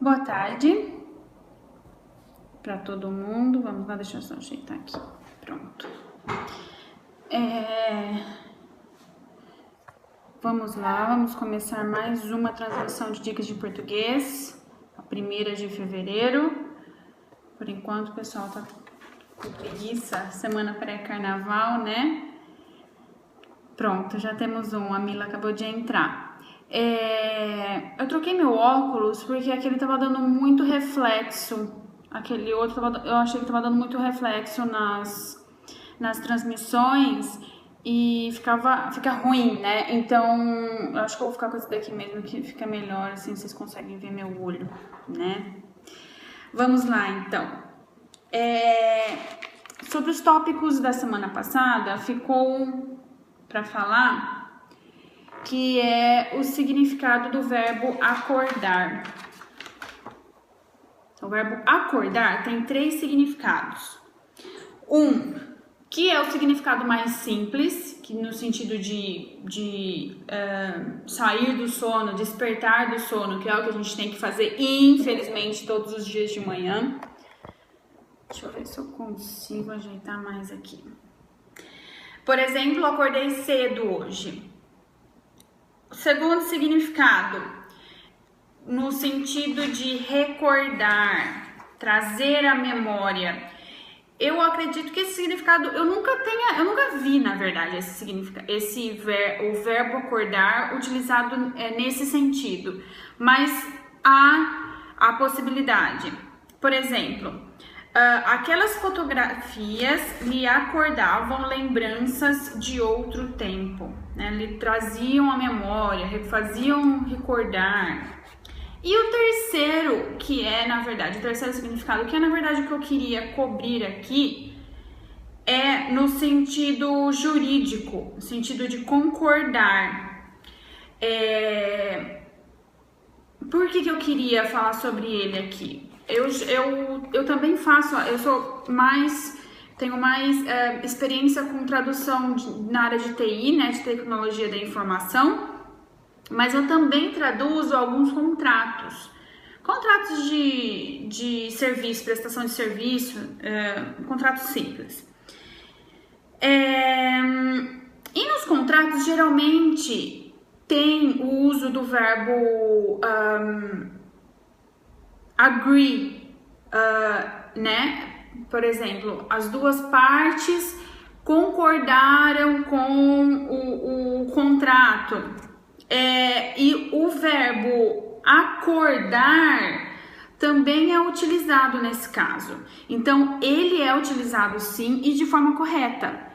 Boa tarde para todo mundo. Vamos lá, deixa eu só ajeitar aqui. Pronto. Vamos lá, vamos começar mais uma transmissão de dicas de português. A 1ª de fevereiro. Por enquanto o pessoal tá com preguiça. Semana pré-carnaval, né? Pronto, já temos um. A Mila acabou de entrar. Eu troquei meu óculos porque aquele tava dando muito reflexo. Aquele outro eu achei que tava dando muito reflexo nas transmissões e fica ruim, né? Então eu acho que eu vou ficar com esse daqui mesmo, que fica melhor, assim vocês conseguem ver meu olho, né? Vamos lá, então. Sobre os tópicos da semana passada, ficou para falar que é o significado do verbo acordar. O verbo acordar tem 3 significados. Que é o significado mais simples, que no sentido de sair do sono, despertar do sono, que é o que a gente tem que fazer, infelizmente, todos os dias de manhã. Deixa eu ver se eu consigo ajeitar mais aqui. Por exemplo, acordei cedo hoje. Segundo significado, no sentido de recordar, trazer à memória. Eu acredito que esse significado, eu nunca vi, na verdade, esse significado, o verbo acordar utilizado nesse sentido, mas há a possibilidade. Por exemplo, aquelas fotografias me acordavam lembranças de outro tempo, né? Lhe traziam a memória, faziam recordar. E o terceiro, que é, na verdade, o terceiro significado, que é, na verdade, o que eu queria cobrir aqui, é no sentido jurídico, no sentido de concordar. Por que eu queria falar sobre ele aqui? Eu também faço, tenho mais experiência com tradução na área de TI, né, de tecnologia da informação, mas eu também traduzo alguns contratos de serviço, prestação de serviço, contratos simples. E nos contratos, geralmente, tem o uso do verbo agree, né? Por exemplo, as duas partes concordaram com o contrato. E o verbo acordar também é utilizado nesse caso. Então, ele é utilizado sim e de forma correta.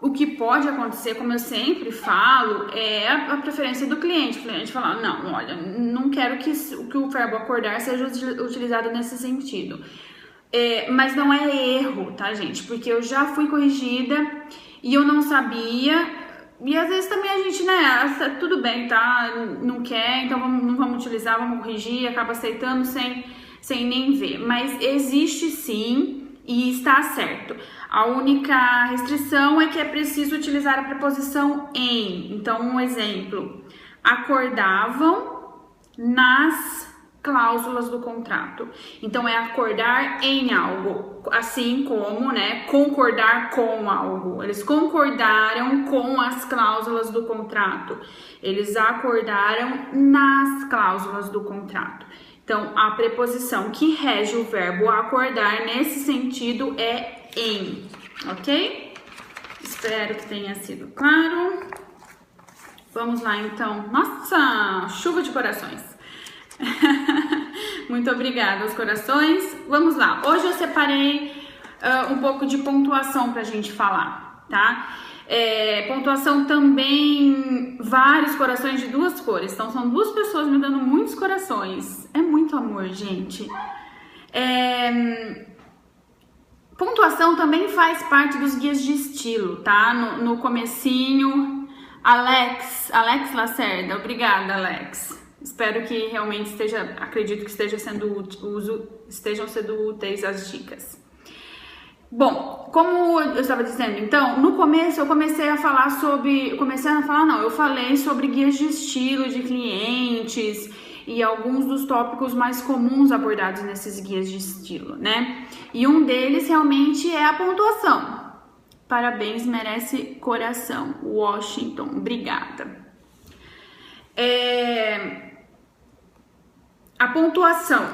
O que pode acontecer, como eu sempre falo, é a preferência do cliente. O cliente falar, não, olha, não quero que o verbo acordar seja utilizado nesse sentido. Mas não é erro, tá, gente? Porque eu já fui corrigida e eu não sabia. E às vezes também a gente, né, tudo bem, tá, não quer, então não vamos utilizar, vamos corrigir, acaba aceitando sem nem ver. Mas existe sim e está certo. A única restrição é que é preciso utilizar a preposição em. Então, um exemplo, acordavam nas cláusulas do contrato. Então, é acordar em algo, assim como, né, concordar com algo. Eles concordaram com as cláusulas do contrato. Eles acordaram nas cláusulas do contrato. Então, a preposição que rege o verbo acordar nesse sentido é em, ok? Espero que tenha sido claro. Vamos lá, então. Nossa, chuva de corações. Muito obrigada aos corações. Vamos lá, hoje eu separei um pouco de pontuação pra gente falar, tá? Pontuação também, vários corações de 2 cores. Então são 2 pessoas me dando muitos corações. É muito amor, gente. Pontuação também faz parte dos guias de estilo, tá? No comecinho, Alex Lacerda, obrigada, Alex. Espero que realmente acredito que estejam sendo úteis as dicas. Bom, como eu estava dizendo, então, no começo eu falei sobre guias de estilo de clientes e alguns dos tópicos mais comuns abordados nesses guias de estilo, né? E um deles realmente é a pontuação. Parabéns, merece coração. Washington, obrigada. A pontuação.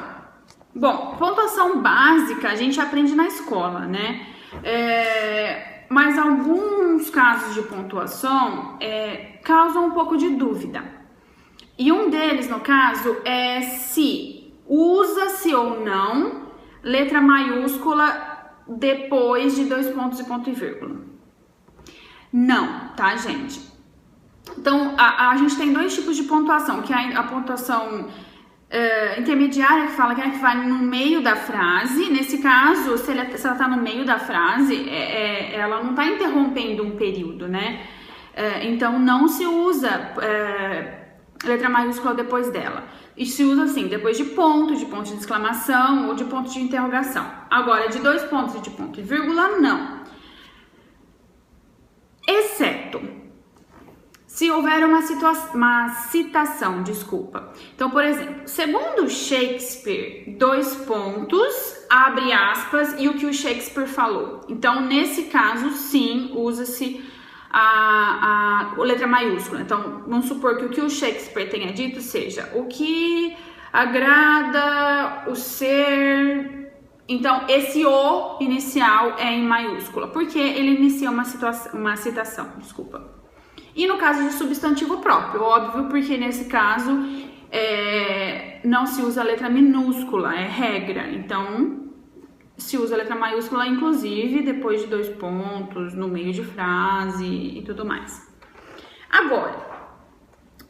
Bom, pontuação básica a gente aprende na escola, né? Mas alguns casos de pontuação causam um pouco de dúvida. E um deles, no caso, é se usa-se ou não letra maiúscula depois de 2 pontos e ponto e vírgula. Não, tá, gente? Então, a gente tem dois tipos de pontuação, que é a pontuação intermediária, que fala que é que vai no meio da frase. Nesse caso, se ela tá no meio da frase, ela não tá interrompendo um período, né? Então, não se usa letra maiúscula depois dela. E se usa assim, depois de ponto de exclamação ou de ponto de interrogação. Agora, de 2 pontos e de ponto e vírgula, não. Exceto se houver uma citação, desculpa. Então, por exemplo, segundo Shakespeare, 2 pontos, abre aspas, e o que o Shakespeare falou. Então, nesse caso, sim, usa-se a letra maiúscula. Então, vamos supor que o que o Shakespeare tenha dito seja o que agrada o ser. Então, esse o inicial é em maiúscula, porque ele inicia uma citação, desculpa. E no caso de substantivo próprio, óbvio, porque nesse caso não se usa a letra minúscula, é regra. Então, se usa a letra maiúscula, inclusive, depois de 2 pontos, no meio de frase e tudo mais. Agora,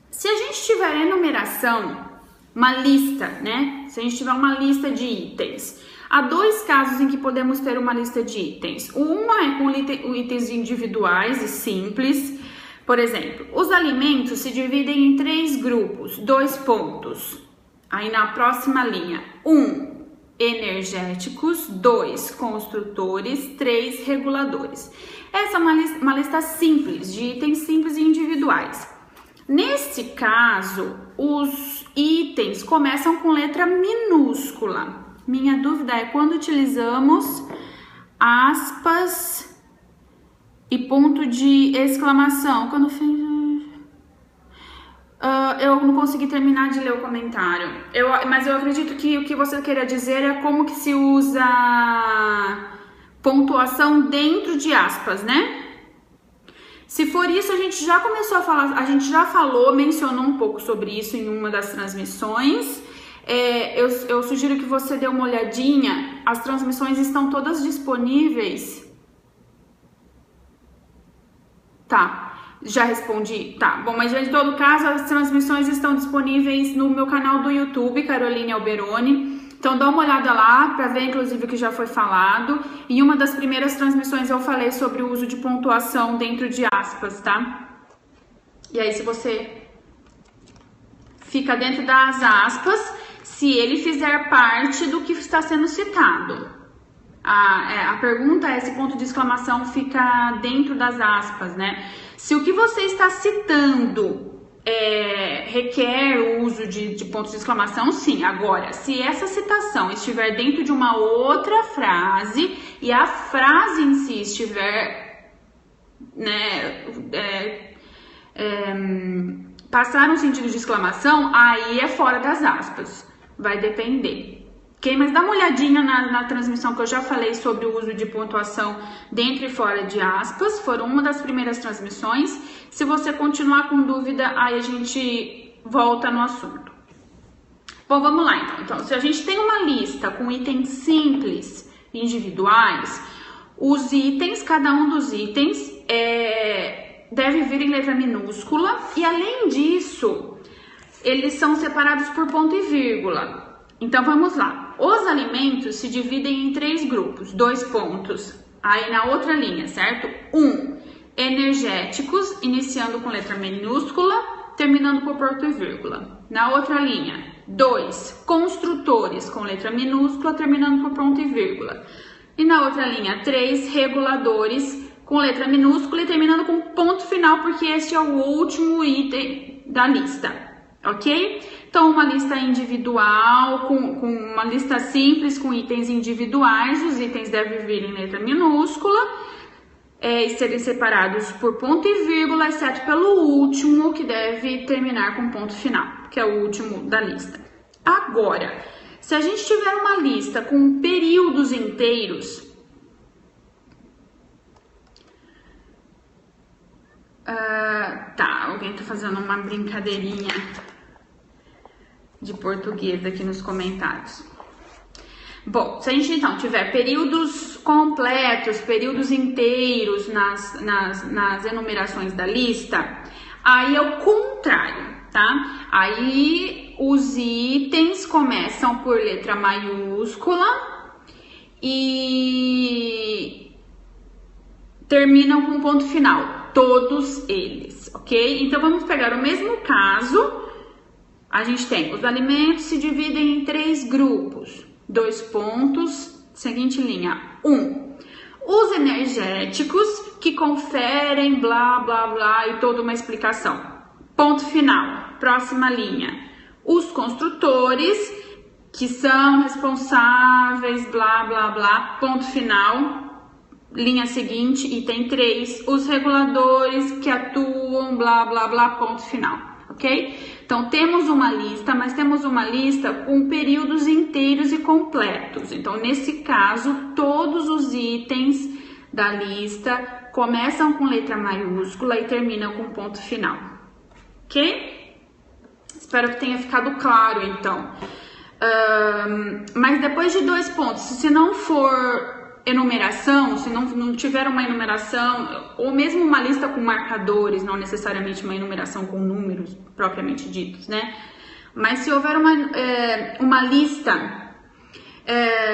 se a gente tiver enumeração, uma lista, né? Se a gente tiver uma lista de itens, há 2 casos em que podemos ter uma lista de itens. Uma é com itens individuais e simples. Por exemplo, os alimentos se dividem em 3 grupos, 2 pontos. Aí na próxima linha, 1. Energéticos, 2 construtores, 3 reguladores. Essa é uma lista simples, de itens simples e individuais. Nesse caso, os itens começam com letra minúscula. Minha dúvida é quando utilizamos aspas e ponto de exclamação. Quando eu não consegui terminar de ler o comentário. Mas eu acredito que o que você queria dizer é como que se usa pontuação dentro de aspas, né? Se for isso, a gente já começou a falar, a gente já mencionou um pouco sobre isso em uma das transmissões. Eu sugiro que você dê uma olhadinha. As transmissões estão todas disponíveis. Tá, já respondi? Tá, bom, mas em todo caso, as transmissões estão disponíveis no meu canal do YouTube, Caroline Alberoni. Então, dá uma olhada lá para ver, inclusive, o que já foi falado. Em uma das primeiras transmissões eu falei sobre o uso de pontuação dentro de aspas, tá? E aí, se você fica dentro das aspas, se ele fizer parte do que está sendo citado. A pergunta é se ponto de exclamação fica dentro das aspas, né? Se o que você está citando requer o uso de pontos de exclamação, sim. Agora, se essa citação estiver dentro de uma outra frase e a frase em si estiver, né, passar um sentido de exclamação, aí é fora das aspas. Vai depender. Ok, mas dá uma olhadinha na transmissão que eu já falei sobre o uso de pontuação dentro e fora de aspas. Foram uma das primeiras transmissões. Se você continuar com dúvida, aí a gente volta no assunto. Bom, vamos lá então. Então, se a gente tem uma lista com itens simples individuais, os itens, cada um dos itens deve vir em letra minúscula. E além disso, eles são separados por ponto e vírgula. Então, vamos lá. Os alimentos se dividem em 3 grupos, 2 pontos. Aí, na outra linha, certo? 1, energéticos, iniciando com letra minúscula, terminando por ponto e vírgula. Na outra linha, 2, construtores, com letra minúscula, terminando por ponto e vírgula. E na outra linha, 3, reguladores, com letra minúscula e terminando com ponto final, porque esse é o último item da lista. Ok? Então, uma lista individual, com uma lista simples com itens individuais, os itens devem vir em letra minúscula e serem separados por ponto e vírgula, exceto pelo último, que deve terminar com ponto final, que é o último da lista. Agora, se a gente tiver uma lista com períodos inteiros, alguém tá fazendo uma brincadeirinha de português aqui nos comentários. Bom, se a gente então tiver períodos completos, períodos inteiros nas enumerações da lista, aí é o contrário, tá? Aí os itens começam por letra maiúscula e terminam com ponto final, todos eles, ok? Então vamos pegar o mesmo caso. A gente tem os alimentos se dividem em 3 grupos, 2 pontos, seguinte linha, 1. Os energéticos que conferem blá, blá, blá e toda uma explicação. Ponto final, próxima linha. Os construtores que são responsáveis, blá, blá, blá, ponto final. Linha seguinte, item 3, os reguladores que atuam, blá, blá, blá, ponto final, ok? Então, temos uma lista, mas temos uma lista com períodos inteiros e completos. Então, nesse caso, todos os itens da lista começam com letra maiúscula e terminam com ponto final, ok? Espero que tenha ficado claro, então. Mas depois de 2 pontos, se não for enumeração, se não tiver uma enumeração, ou mesmo uma lista com marcadores, não necessariamente uma enumeração com números propriamente ditos, né? Mas se houver uma lista,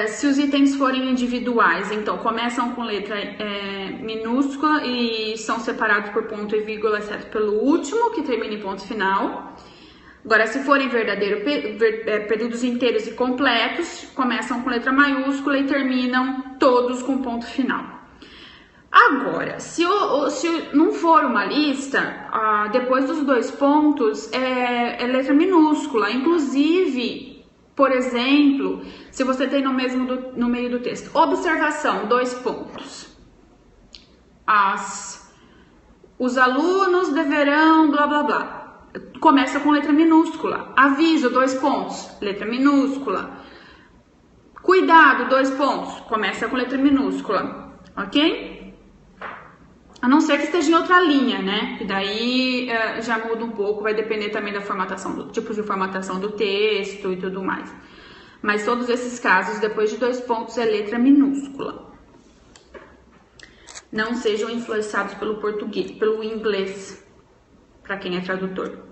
se os itens forem individuais, então começam com letra minúscula e são separados por ponto e vírgula, exceto pelo último, que termina em ponto final. Agora, se forem períodos inteiros e completos, começam com letra maiúscula e terminam todos com ponto final. Agora, se não for uma lista, depois dos 2 pontos é letra minúscula. Inclusive, por exemplo, se você tem no meio do texto, observação, 2 pontos. Os alunos deverão blá, blá, blá. Começa com letra minúscula. Aviso, 2 pontos, letra minúscula. Cuidado, 2 pontos, começa com letra minúscula, ok? A não ser que esteja em outra linha, né? Que daí já muda um pouco, vai depender também da formatação, do tipo de formatação do texto e tudo mais. Mas todos esses casos, depois de 2 pontos, é letra minúscula. Não sejam influenciados pelo inglês, para quem é tradutor.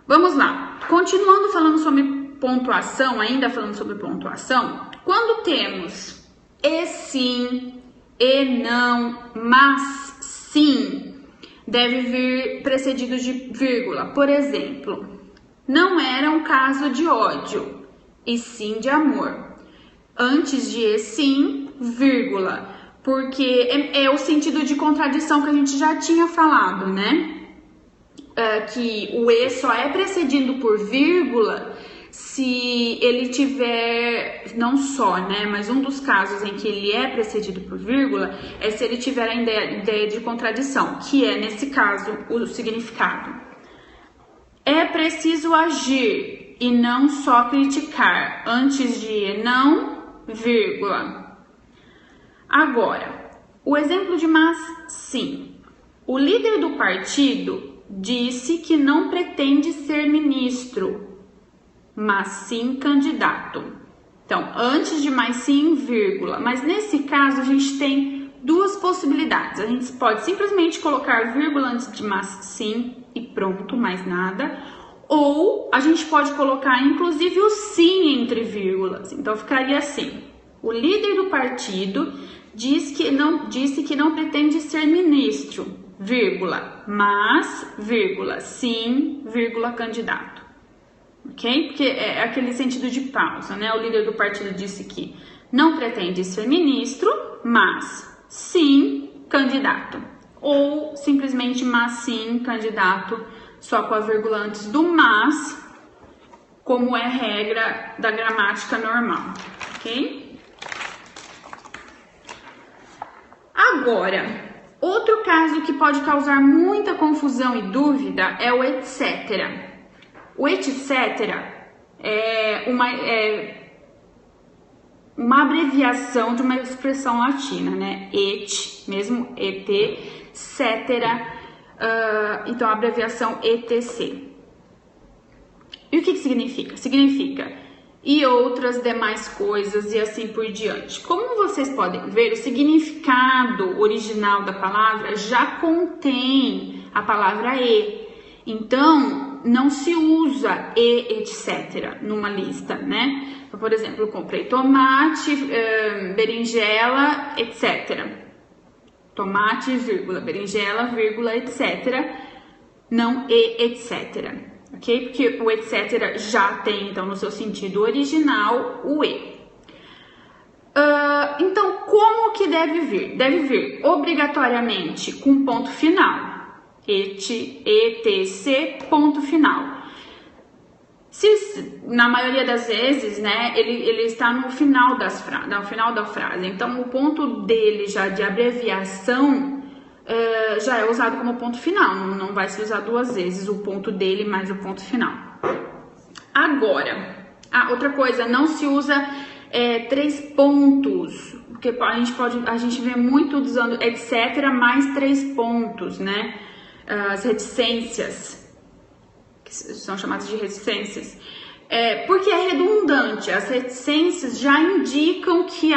Vamos lá, continuando falando sobre pontuação, ainda falando sobre pontuação, quando temos e sim, e não, mas sim, deve vir precedido de vírgula. Por exemplo, não era um caso de ódio, e sim de amor. Antes de e sim, vírgula, porque é o sentido de contradição que a gente já tinha falado, né? Que o e só é precedido por vírgula se ele tiver, não só, né, mas um dos casos em que ele é precedido por vírgula é se ele tiver a ideia de contradição, que é, nesse caso, o significado. É preciso agir e não só criticar, antes de e não, vírgula. Agora, o exemplo de mas sim. O líder do partido disse que não pretende ser ministro, mas sim candidato. Então, antes de mais sim, vírgula. Mas nesse caso, a gente tem 2 possibilidades. A gente pode simplesmente colocar vírgula antes de mas sim e pronto, mais nada. Ou a gente pode colocar, inclusive, o sim entre vírgulas. Então, ficaria assim. O líder do partido disse que não pretende ser ministro, vírgula, mas, vírgula, sim, vírgula, candidato. Ok? Porque é aquele sentido de pausa, né? O líder do partido disse que não pretende ser ministro, mas, sim, candidato. Ou simplesmente, mas, sim, candidato, só com a vírgula antes do mas como é regra da gramática normal, ok? Agora, outro caso que pode causar muita confusão e dúvida é o etc. O etc. é uma abreviação de uma expressão latina, né? Et, mesmo et, cetera, então a abreviação etc. E o que significa? Significa e outras demais coisas e assim por diante. Como vocês podem ver, o significado original da palavra já contém a palavra e. Então, não se usa e etc. numa lista, né? Então, por exemplo, eu comprei tomate, berinjela, etc. Tomate, vírgula, berinjela, vírgula, etc. Não e etc. Ok? Porque o etc. já tem, então, no seu sentido original, o e. Então, como que deve vir? Deve vir obrigatoriamente com ponto final. etc, ponto final. Na maioria das vezes, né, ele está no final no final da frase. Então, o ponto dele já de abreviação já é usado como ponto final. Não vai se usar duas vezes o ponto dele mais o ponto final. Agora, outra coisa, não se usa 3 pontos, porque a gente vê muito usando etc mais 3 pontos, né? As reticências, que são chamadas de reticências, porque é redundante. As reticências já indicam que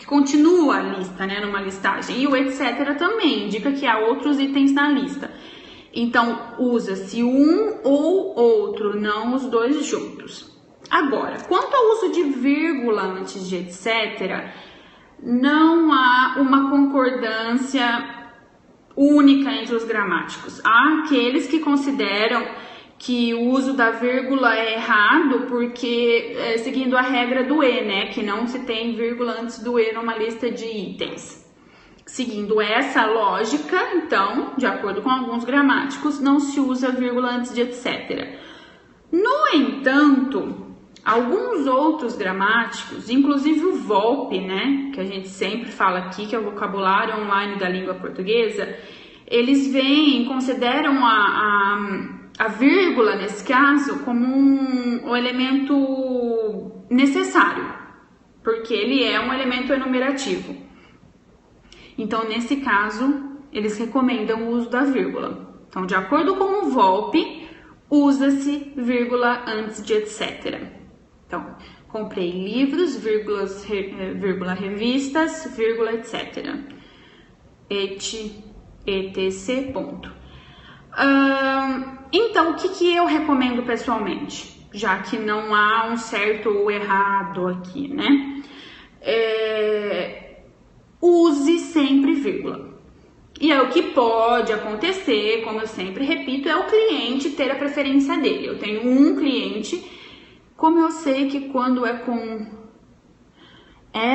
continua a lista, né, numa listagem, e o etc também indica que há outros itens na lista. Então, usa-se um ou outro, não os dois juntos. Agora, quanto ao uso de vírgula antes de etc, não há uma concordância única entre os gramáticos. Há aqueles que consideram que o uso da vírgula é errado porque seguindo a regra do e, né, que não se tem vírgula antes do e numa lista de itens. Seguindo essa lógica, então, de acordo com alguns gramáticos, não se usa vírgula antes de etc. No entanto, alguns outros gramáticos, inclusive o VOLPE, né, que a gente sempre fala aqui, que é o vocabulário online da língua portuguesa, eles consideram a vírgula, nesse caso, como um elemento necessário, porque ele é um elemento enumerativo. Então, nesse caso, eles recomendam o uso da vírgula. Então, de acordo com o VOLPE, usa-se vírgula antes de etc. Então, comprei livros, vírgula revistas, vírgula etc. etc, ponto. Então, o que eu recomendo pessoalmente? Já que não há um certo ou errado aqui, né? Use sempre vírgula. E o que pode acontecer, como eu sempre repito, é o cliente ter a preferência dele. Eu tenho um cliente, como eu sei que quando é com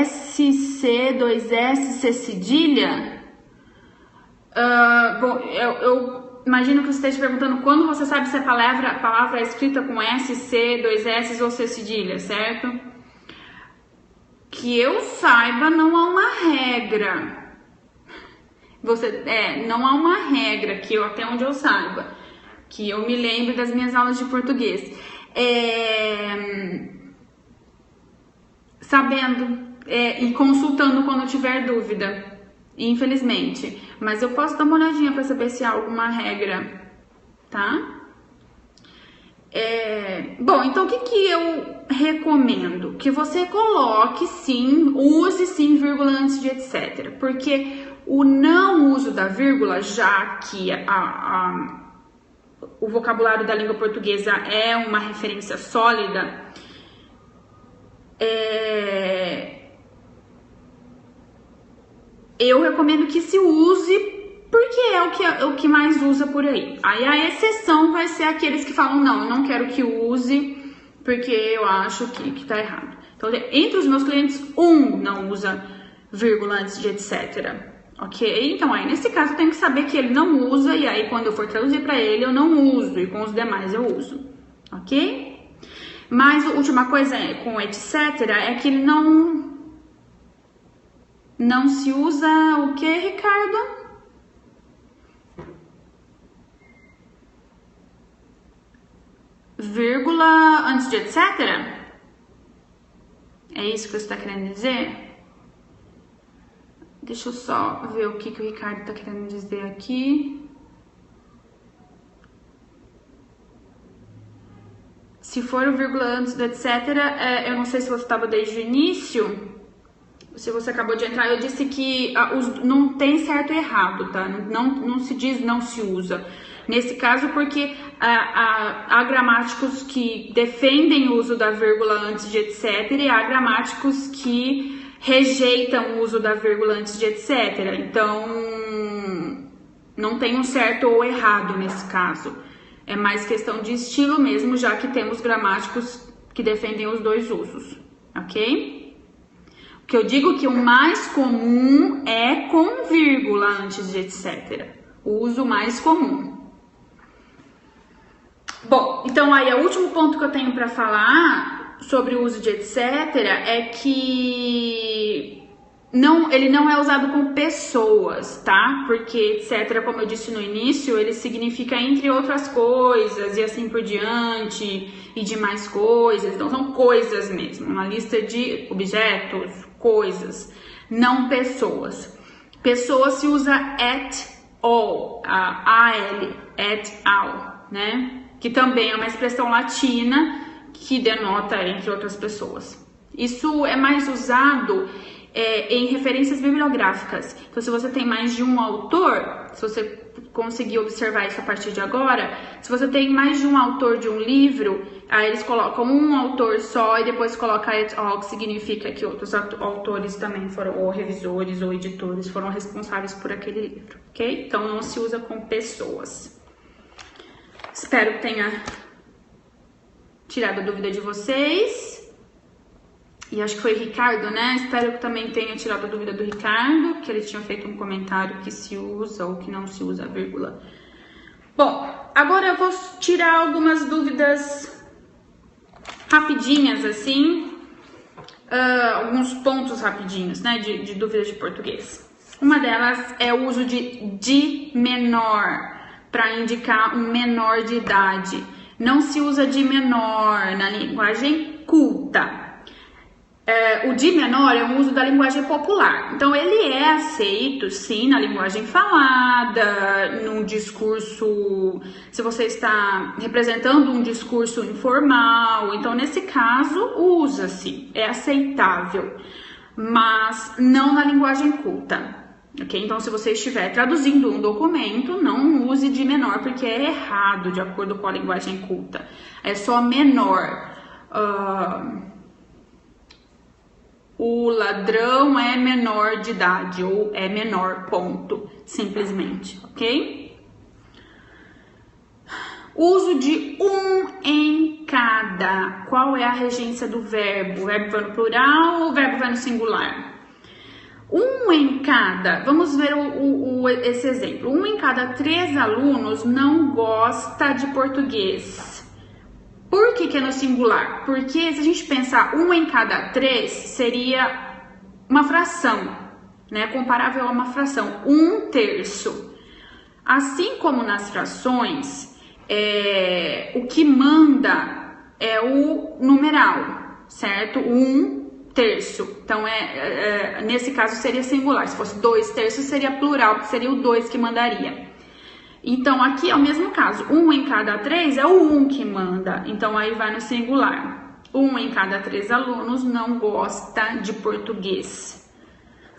SC, 2S, C cedilha, bom, eu imagino que você esteja perguntando quando você sabe se a palavra é escrita com S, C, 2S ou C cedilha, certo? Que eu saiba, não há uma regra. Não há uma regra que até onde eu saiba, que eu me lembre das minhas aulas de português. Sabendo e consultando quando tiver dúvida, infelizmente. Mas eu posso dar uma olhadinha para saber se há alguma regra, tá? Bom, então o que eu recomendo? Que você coloque sim, use sim vírgula antes de etc. Porque o não uso da vírgula, já que o vocabulário da língua portuguesa é uma referência sólida, eu recomendo que se use porque é o que mais usa por aí. Aí a exceção vai ser aqueles que falam, não, eu não quero que use porque eu acho que tá errado. Então, entre os meus clientes, um não usa vírgula antes de etc. Ok? Então, aí nesse caso eu tenho que saber que ele não usa e aí quando eu for traduzir para ele eu não uso e com os demais eu uso. ok? Mas a última coisa com etc. é que ele não se usa o que, Ricardo? Vírgula antes de etc? É isso que você está querendo dizer? Deixa eu só ver o que o Ricardo está querendo dizer aqui. Se for o vírgula antes do etc, eu não sei se você estava desde o início, se você acabou de entrar, eu disse que não tem certo e errado, tá? Não se diz não se usa. Nesse caso, porque há gramáticos que defendem o uso da vírgula antes de etc. e há gramáticos que rejeitam o uso da vírgula antes de etc. Então, não tem um certo ou errado nesse caso. É mais questão de estilo mesmo, já que temos gramáticos que defendem os dois usos, ok? O que eu digo que o mais comum é com vírgula antes de etc. O uso mais comum. Bom, então aí o último ponto que eu tenho para falar sobre o uso de etc. é que ele não é usado com pessoas, tá? Porque etc, como eu disse no início, ele significa entre outras coisas e assim por diante e de mais coisas. Então são coisas mesmo, uma lista de objetos, coisas, não pessoas. Pessoas se usa at all, al, at all, né? Que também é uma expressão latina que denota entre outras pessoas. Isso é mais usado em referências bibliográficas. Então, se você tem mais de um autor, se você conseguir observar isso a partir de agora, se você tem mais de um autor de um livro, aí eles colocam um autor só e depois coloca at all, que significa que outros autores também foram, ou revisores ou editores, foram responsáveis por aquele livro, ok? Então, não se usa com pessoas. Espero que tenha tirado a dúvida de vocês. E acho que foi o Ricardo, né? Espero que também tenha tirado a dúvida do Ricardo, que ele tinha feito um comentário que se usa ou que não se usa a vírgula. Bom, agora eu vou tirar algumas dúvidas rapidinhas, assim. Alguns pontos rapidinhos, né? De dúvidas de português. Uma delas é o uso de menor para indicar um menor de idade. Não se usa de menor na linguagem culta. O de menor é um uso da linguagem popular. Então, ele é aceito, sim, na linguagem falada, num discurso, se você está representando um discurso informal. Então, nesse caso, usa-se, é aceitável, mas não na linguagem culta. Okay? Então, se você estiver traduzindo um documento, não use de menor, porque é errado, de acordo com a linguagem culta. É só menor. O ladrão é menor de idade, ou é menor, ponto, simplesmente, ok? Uso de um em cada. Qual é a regência do verbo? O verbo vai no plural ou o verbo vai no singular? Um em cada, vamos ver esse exemplo. Um em cada 3 alunos não gosta de português. Por que é no singular? Porque se a gente pensar um em cada 3, seria uma fração, né? Comparável a uma fração, 1/3. Assim como nas frações, o que manda é o numeral, certo? 1/3. Então, nesse caso seria singular. Se fosse 2/3, seria plural, que seria o 2 que mandaria. Então, aqui é o mesmo caso. 1 em cada 3 é o 1 que manda. Então, aí vai no singular. 1 em cada 3 alunos não gosta de português.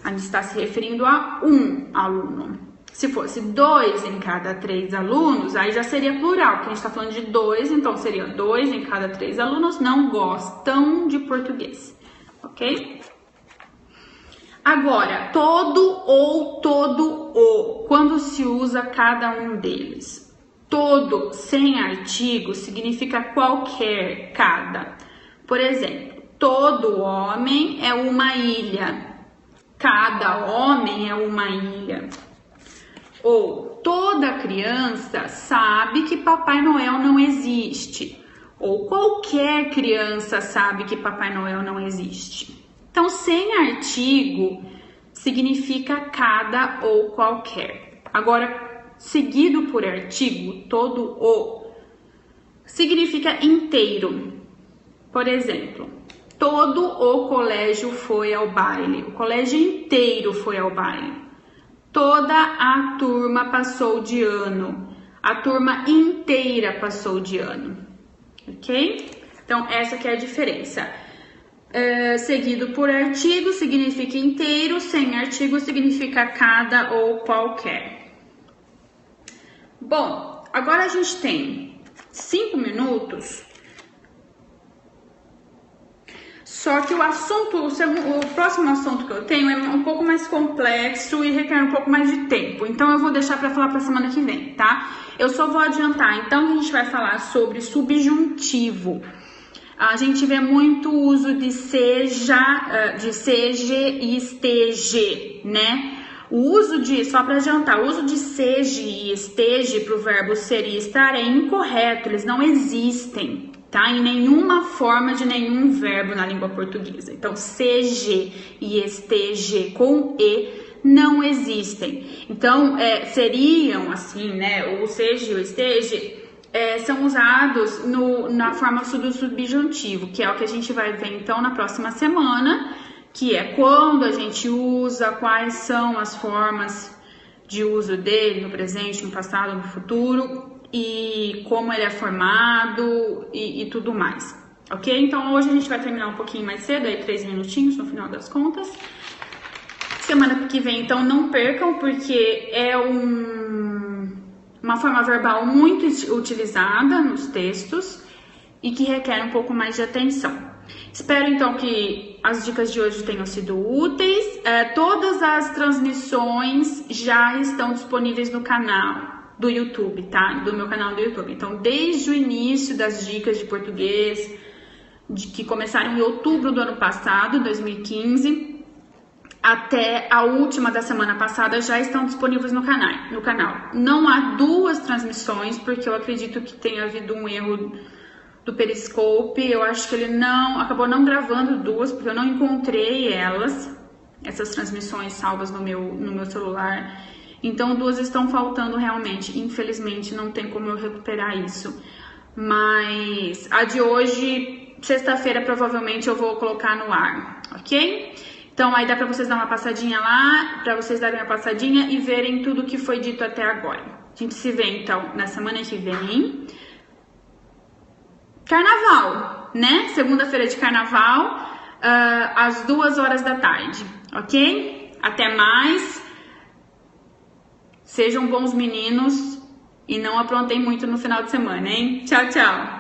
A gente está se referindo a um aluno. Se fosse 2 em cada 3 alunos, aí já seria plural, porque a gente está falando de 2, então seria 2 em cada 3 alunos não gostam de português. Ok? Agora, todo ou todo o, quando se usa cada um deles? Todo sem artigo significa qualquer, cada. Por exemplo, todo homem é uma ilha. Cada homem é uma ilha. Ou toda criança sabe que Papai Noel não existe. ou qualquer criança sabe que Papai Noel não existe. Então, sem artigo significa cada ou qualquer. Agora, seguido por artigo, todo o, significa inteiro. Por exemplo, todo o colégio foi ao baile. O colégio inteiro foi ao baile. Toda a turma passou de ano. A turma inteira passou de ano. Ok? Então, essa que é a diferença. Seguido por artigo significa inteiro, sem artigo significa cada ou qualquer. Bom, agora a gente tem 5 minutos. Só que o próximo assunto que eu tenho é um pouco mais complexo e requer um pouco mais de tempo. Então, eu vou deixar para falar para semana que vem, tá? Eu só vou adiantar. Então, a gente vai falar sobre subjuntivo. A gente vê muito uso de seja, de seja e esteja, né? Só para adiantar, o uso de seja e esteja para o verbo ser e estar é incorreto, eles não existem, tá? Em nenhuma forma de nenhum verbo na língua portuguesa. Então, seja e esteja com e não existem. Então, seriam assim, né? O seja e o esteja são usados na forma do subjuntivo, que é o que a gente vai ver então na próxima semana, que é quando a gente usa, quais são as formas de uso dele no presente, no passado, no futuro, e como ele é formado e tudo mais, ok? Então hoje a gente vai terminar um pouquinho mais cedo, aí 3 minutinhos no final das contas. Semana que vem, então, não percam, porque é uma forma verbal muito utilizada nos textos e que requer um pouco mais de atenção. Espero, então, que as dicas de hoje tenham sido úteis. Todas as transmissões já estão disponíveis no canal do YouTube, tá? Do meu canal do YouTube. Então, desde o início das dicas de português, que começaram em outubro do ano passado, 2015, até a última da semana passada, já estão disponíveis no canal. Não há 2 transmissões, porque eu acredito que tenha havido um erro do Periscope. Eu acho que ele acabou não gravando 2, porque eu não encontrei essas transmissões salvas no meu celular. Então, 2 estão faltando realmente. Infelizmente, não tem como eu recuperar isso. Mas a de hoje, sexta-feira, provavelmente eu vou colocar no ar, ok? Então, aí dá para vocês dar uma passadinha lá, para vocês darem uma passadinha e verem tudo que foi dito até agora. A gente se vê, então, na semana que vem. Carnaval, né? Segunda-feira de carnaval, às 2 horas da tarde, ok? Até mais. Sejam bons meninos e não aprontem muito no final de semana, hein? Tchau, tchau!